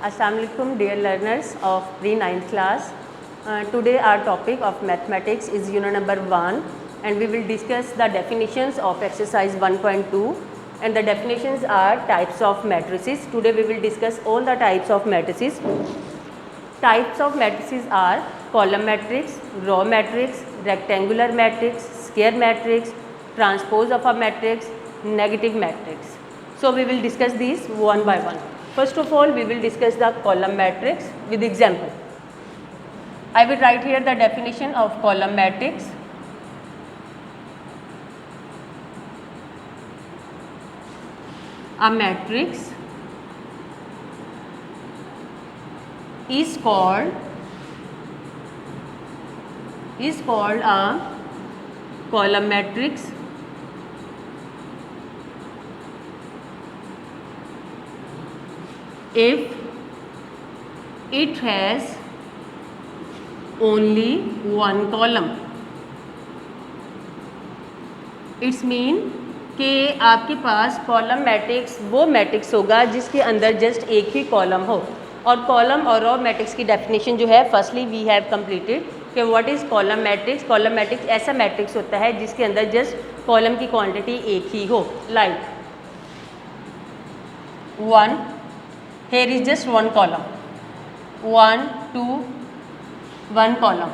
Assalamualaikum dear learners of pre-9th class. Today our topic of mathematics is unit number 1 and we will discuss the definitions of exercise 1.2 and the definitions are types of matrices. Today we will discuss all the types of matrices. Types of matrices are column matrix, row matrix, rectangular matrix, square matrix, transpose of a matrix, negative matrix. So we will discuss these one by one. First of all, we will discuss the column matrix with example. I will write here the definition of column matrix. A matrix is called a column matrix if it has only one column. It's mean कि आपके पास column matrix वो matrix होगा जिसके अंदर just एक ही column हो. और कॉलम और रो मैट्रिक्स की डेफिनेशन जो है फर्स्टली वी हैव कंप्लीटेड कि what is column matrix. Column matrix ऐसा मैट्रिक्स होता है जिसके अंदर जस्ट कॉलम की क्वांटिटी एक ही हो. Like 1, here is just one column, 1 2 1 column,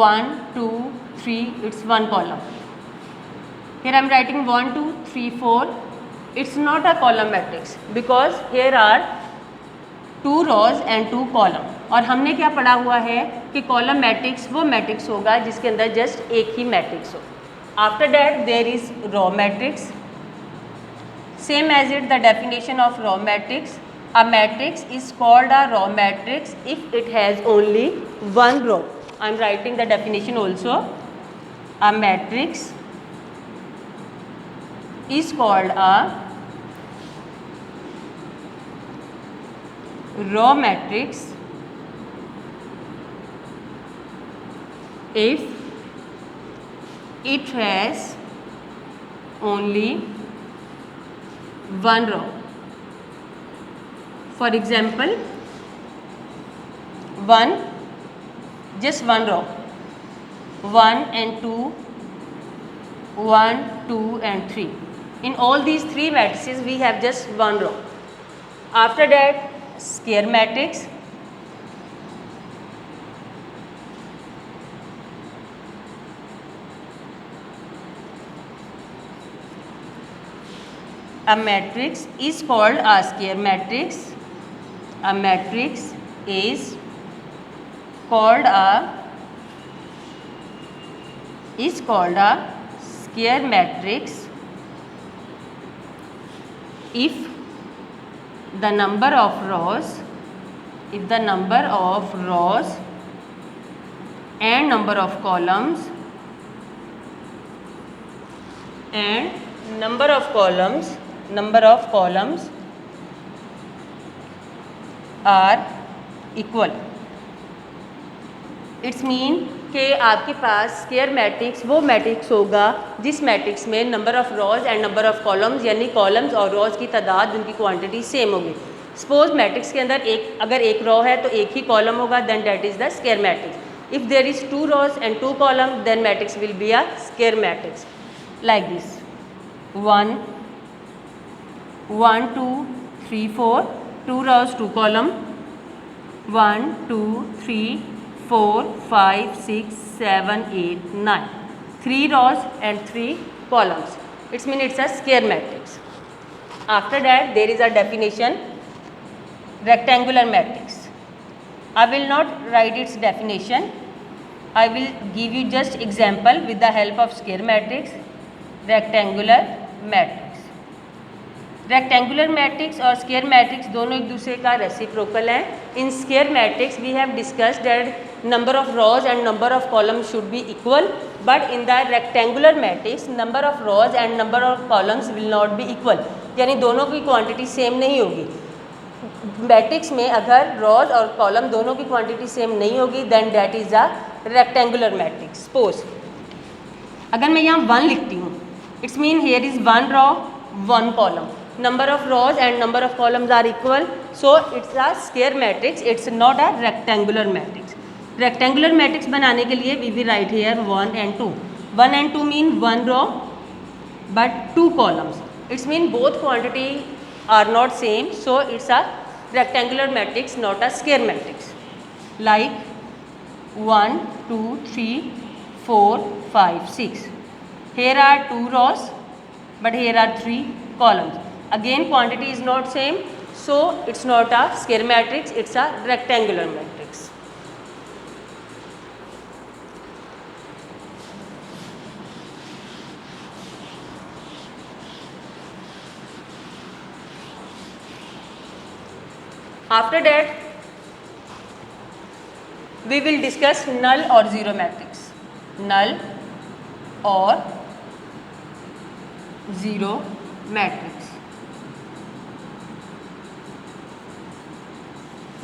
1 2 3 it's one column. Here I am writing 1 2 3 4. It's not a column matrix because here are 2 rows and 2 column. और हमने क्या पढ़ा हुआ है कि कॉलम मैट्रिक्स वो मैट्रिक्स होगा जिसके अंदर जस्ट एक ही मैट्रिक्स हो. After that there is row matrix. Same as it the definition of row matrix. A matrix is called a row matrix if it has only one row. I am writing the definition also. A matrix is called a row matrix if it has only one row. For example, 1 just one row, 1 and 2, 1 2 and 3. In all these three matrices we have just one row. After that square matrix. A matrix is called a square matrix. A matrix is called a square matrix if the number of rows and number of columns are equal. It's mean कि आपके पास square matrix वो matrix होगा जिस matrix में number of rows and number of columns यानी columns और rows की तादाद उनकी क्वांटिटी सेम होगी. सपोज मैट्रिक्स के अंदर अगर एक रो है तो एक ही कॉलम होगा, then that is the square matrix. If there is 2 rows and 2 columns then matrix will be a square matrix like this. 1 1 2 3 4 2 rows 2 column, 1 2 3 4 5 6 7 8 9, 3 rows and 3 columns. It means it's a square matrix. After that there is a definition, rectangular matrix. I will not write its definition. I will give you just example with the help of square matrix. rectangular matrix. Rectangular matrix और square matrix दोनों एक दूसरे का reciprocal हैं. In square matrix we have discussed that number of rows and number of columns should be equal, but in the rectangular matrix number of rows and number of columns will not be equal, यानी दोनों की quantity same नहीं होगी. Matrix में अगर rows और column दोनों की क्वांटिटी सेम नहीं होगी then that is a rectangular matrix. Suppose अगर मैं यहाँ 1 लिखती हूँ, it's mean here is 1 row 1 column. number of rows and number of columns are equal, so it's a square matrix, it's not a rectangular matrix. Rectangular matrix बनाने के लिए we will write here 1 and 2. 1 and 2 mean 1 row but 2 columns. It's mean both quantity are not same, so it's a rectangular matrix, not a square matrix. Like 1, 2, 3, 4, 5, 6. Here are 2 rows but here are 3 columns. Again quantity is not same, so it's not a square matrix, it's a rectangular matrix. After that we will discuss null or zero matrix. Null or zero matrix.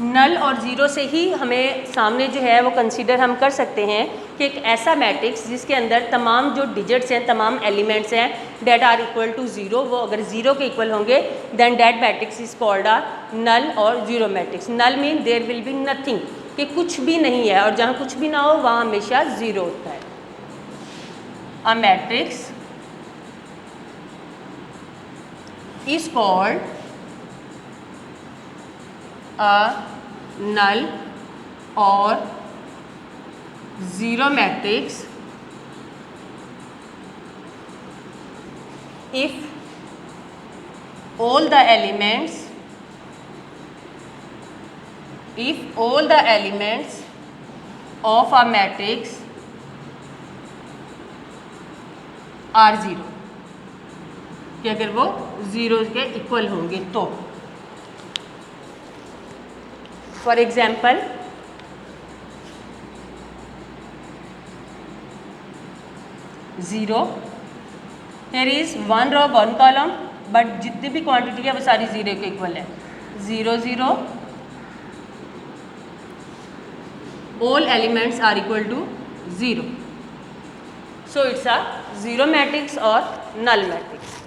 नल और zero से ही हमें सामने जो है वो consider हम कर सकते हैं कि एक ऐसा मैट्रिक्स जिसके अंदर तमाम जो डिजिट्स हैं, तमाम एलिमेंट्स हैं, that are equal to zero, वो अगर ज़ीरो के इक्वल होंगे then that matrix is called a null और zero matrix. Null mean there will be nothing, कि कुछ भी नहीं है, और जहाँ कुछ भी ना हो वहाँ हमेशा ज़ीरो होता है. A matrix is called a null or zero matrix if all the elements of a matrix are zero, कि अगर वो ज़ीरो के इक्वल होंगे तो. For example zero, here is 1 row 1 column, but जितनी भी क्वांटिटी है वो सारी ज़ीरो के इक्वल है. 0 0, all elements are equal to 0, so it's a zero matrix or null matrix.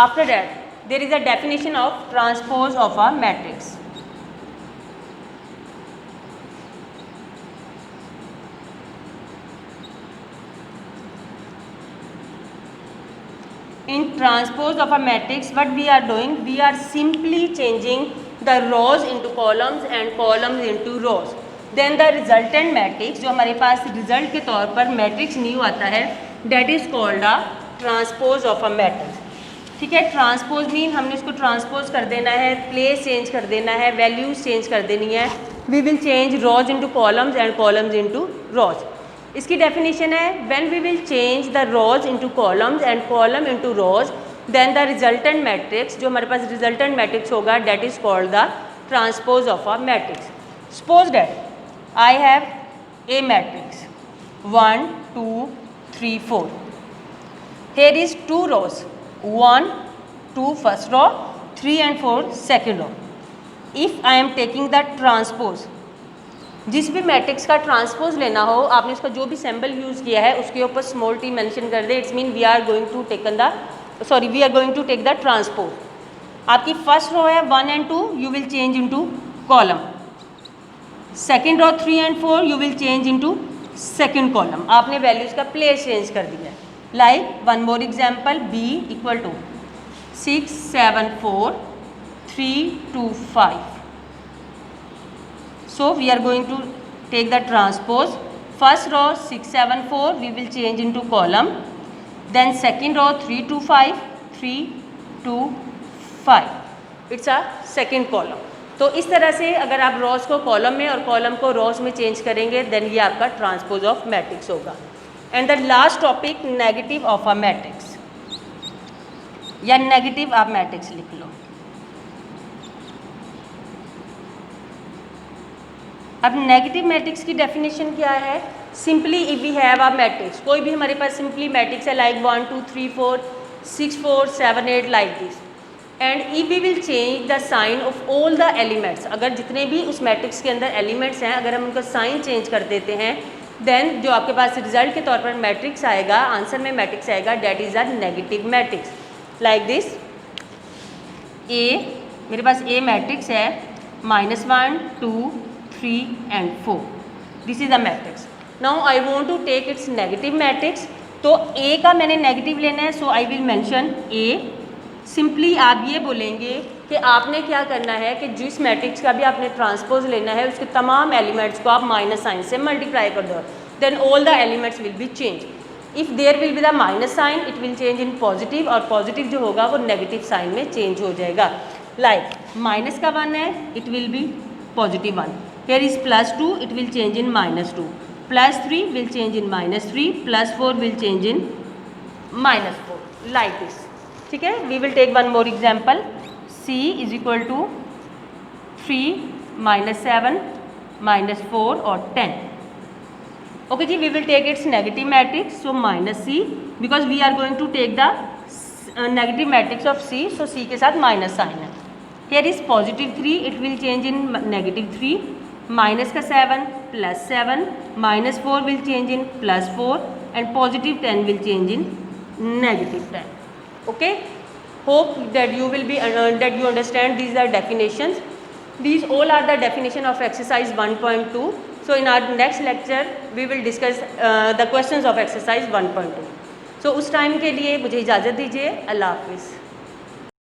After that, there is a definition of transpose of a matrix. In transpose of a matrix, what we are doing? We are simply changing the rows into columns and columns into rows. Then the resultant matrix, जो हमारे पास result के तौर पर matrix new आता है, that is called a transpose of a matrix. ठीक है. Transpose mean हमने इसको ट्रांसपोज कर देना है, प्लेस चेंज कर देना है, वैल्यूज चेंज कर देनी है. We will change rows into columns and columns into rows. इसकी डेफिनेशन है, when we will change the rows into columns and column into rows, then the resultant matrix, जो हमारे पास रिजल्टेंट मैट्रिक्स होगा, that is called the transpose of a matrix. Suppose that I have a matrix 1 2 3 4. Here is 2 rows, 1 2 first row, 3 and 4 second row. If I am taking the transpose, जिस भी matrix का transpose लेना हो, आपने उसका जो भी सिंबल यूज़ किया है उसके ऊपर स्मॉल टी मेंशन कर दे. It's mean we are going to take the transpose. आपकी फर्स्ट रो है 1 and 2, you will change into column. Second row 3 and 4 you will change into second column. आपने values का प्लेस चेंज कर दिया है. Like one more example, b equal to 6 7 4 3 2 5. So we are going to take the transpose. First row 6 7 4 we will change into column. Then second row 3 2 5 3 2 5. It's a second column. तो इस तरह से अगर आप रोज को कॉलम में और कॉलम को रोज में चेंज करेंगे, देन ये आपका ट्रांसपोज ऑफ मैट्रिक्स होगा. And the last topic, negative of a matrix, या नेगेटिव आप मैट्रिक्स लिख लो. अब नेगेटिव मैट्रिक्स की डेफिनेशन क्या है? Simply if we have a matrix, कोई भी हमारे पास सिंपली मैट्रिक्स है like 1 2 3 4 6 4 7 8 like this, and if we will change the sign of all the elements, अगर जितने भी उस मैट्रिक्स के अंदर एलिमेंट्स हैं अगर हम उनका साइन चेंज कर देते हैं, देन जो आपके पास रिजल्ट के तौर पर मैट्रिक्स आएगा, आंसर में मैट्रिक्स आएगा, that is a negative matrix like this. A, मेरे पास ए मैट्रिक्स है -1 2 3 and 4. This is the matrix. Now I want to take its negative matrix. तो ए का मैंने नेगेटिव लेना है, so I will mention A. Simply आप ये बोलेंगे कि आपने क्या करना है कि जिस मैट्रिक्स का भी आपने ट्रांसपोज लेना है उसके तमाम एलिमेंट्स को आप माइनस साइन से मल्टीप्लाई कर दो. Then all the elements will be change. If there will be the minus sign it will change in positive, और पॉजिटिव जो होगा वो नेगेटिव साइन में चेंज हो जाएगा. लाइक माइनस का 1 है, it will be positive 1. Here is +2, it will change in -2. +3 will change in -3. +4 will change in -4. Like this. ठीक है. We will take one more example. C is equal to 3 -7 -4 और 10. Okay ji, we will take its negative matrix, so -C, because we are going to take the negative matrix of C, so C के साथ minus sign है. Here is +3, it will change in -3. Minus का 7 +7, -4 will change in +4 and +10 will change in -10. Okay, hope that you will be that you understand these are definitions. These all are the definition of exercise 1.2. So in our next lecture we will discuss the questions of exercise 1.2. So उस time के लिए मुझे इजाज़त दीजिए. अल्लाह हाफिज़.